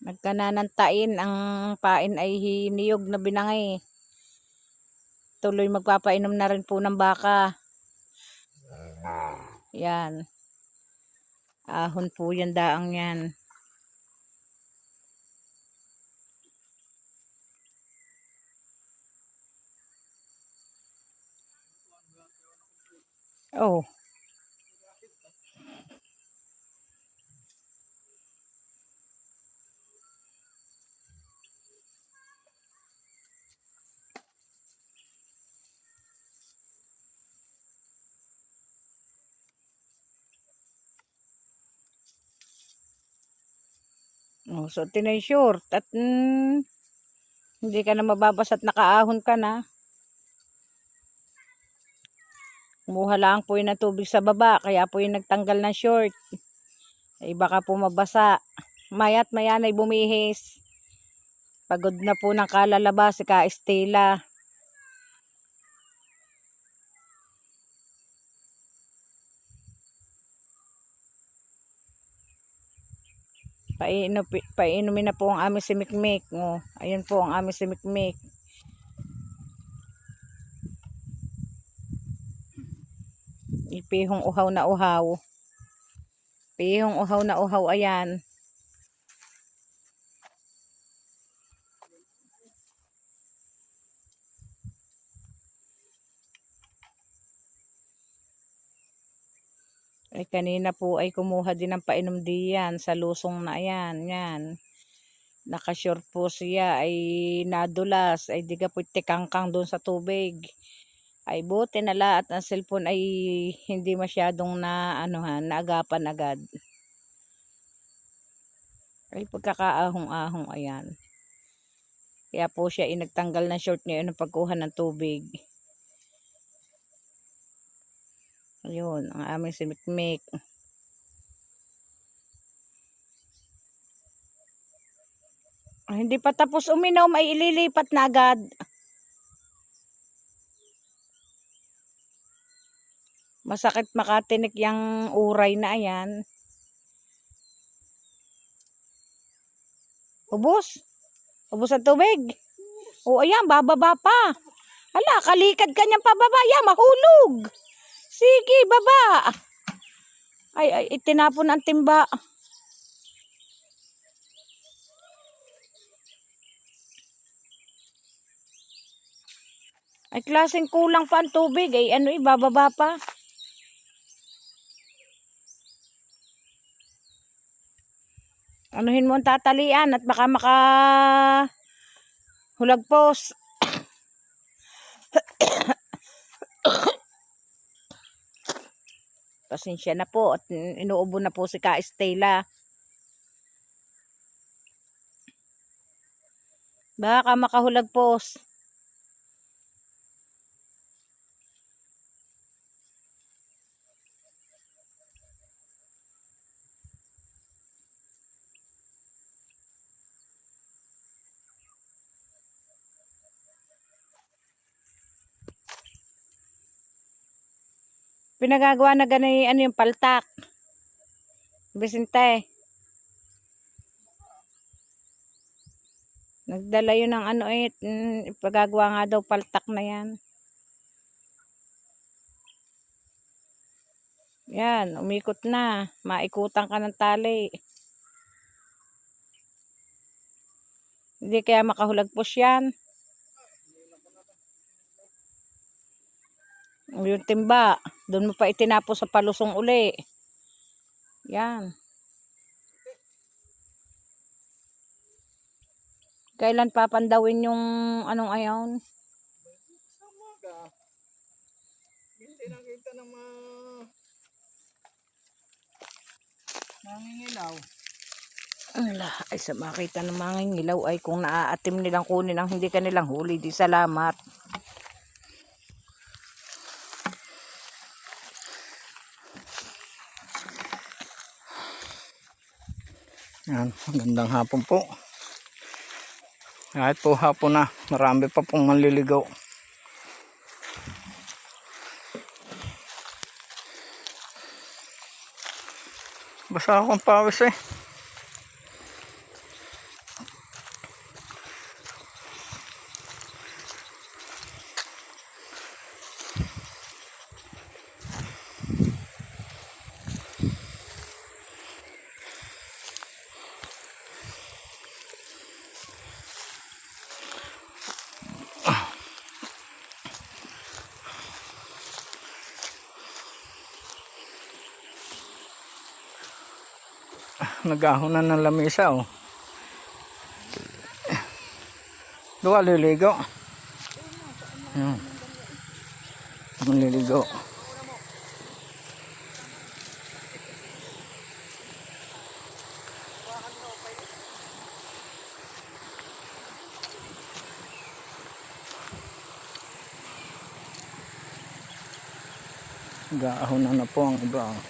Nagkananantain ang pain ay niyog na binangay. Tuloy magpapainom na rin po ng baka. Yan. Ahon po yan, daang yan. Oh. Oh, so tinay short at hindi ka na mababasa at nakaahon ka na. Kumuha lang po yun ng tubig sa baba, kaya po yung nagtanggal ng short. Ay baka po mabasa. Maya't maya na'y bumihis. Pagod na po ng kalalabas si Ka Estela. Painumin na po ang aming si Mikmik. Oh, ayun po ang aming si Mikmik. Ipihong uhaw na uhaw. Pihong uhaw na uhaw, ayan. Ay kanina po ay kumuha din ng painom diyan sa lusong na ayan, yan. Nakashort po siya ay nadulas, ay di ka po tikangkang doon sa tubig. Ay buti na lahat ang cellphone ay hindi masyadong naagapan agad. Ay pagkakaahong-ahong, ayan. Kaya po siya inagtanggal ng short niya ng pagkuha ng tubig. Ayun, ang aming si Mikmik. Hindi pa tapos uminom ay ililipat na agad. Masakit makatinik yung uray na ayan. Ubos. Ubos ang tubig. O ayan, bababa pa. Hala, kalikad ka niyang pababa. Ayan, mahulog. Sige, baba. Ay, itinapon ang timba. Ay, klaseng kulang pa ang tubig. Ay, bababa pa. Anuhin mo ang tatalian at baka hulagpos. Pasensya na po at inuubo na po si Ka Estela. Baka makahulagpos. Pinagagawa na gani yung paltak. Bisinte. Nagdala yun ng ipagagawa nga daw paltak na yan. Yan, umikot na. Maikutan ka ng tali. Hindi kaya makahulagpos yan. Yung timba, doon mo pa itinapos sa palusong uli. Yan. Kailan papandawin yung ayon? Hindi nakita ng mangingilaw. Ay sa makita ng mangingilaw ay kung naaatim nilang kunin ang hindi kanilang huli, di salamat. Yan, magandang hapon po. Kahit po hapon na, marami pa pong manliligaw. Basa akong pawis eh. nag-ahon na ng lamisa oh. Doon ka liligo. Yan. Maliligo. Nag-ahon na po ang iba oh.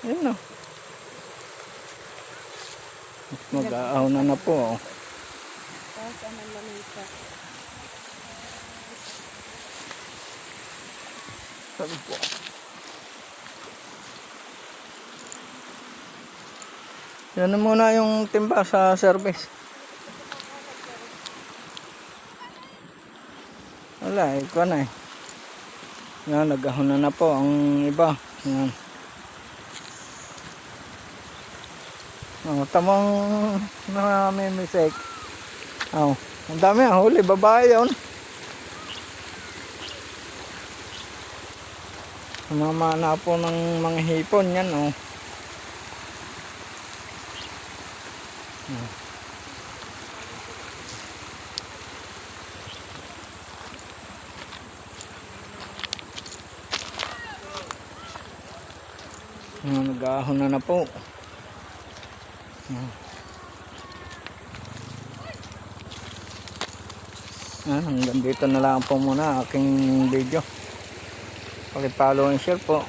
Yun o. Mag-aaw na po. Oh. Sabi po. Yan na muna yung timba sa service. Wala, ikaw na eh. Yan, nag-ahon na po ang iba. Yan. Oh, tamang na may mistake. Oh, ang dami ang huli, babae yun. Mama na po ng mga hipon yan, oh. Nag-ahon na po. Hanggang dito na lang po muna aking video. Paki-follow and share po.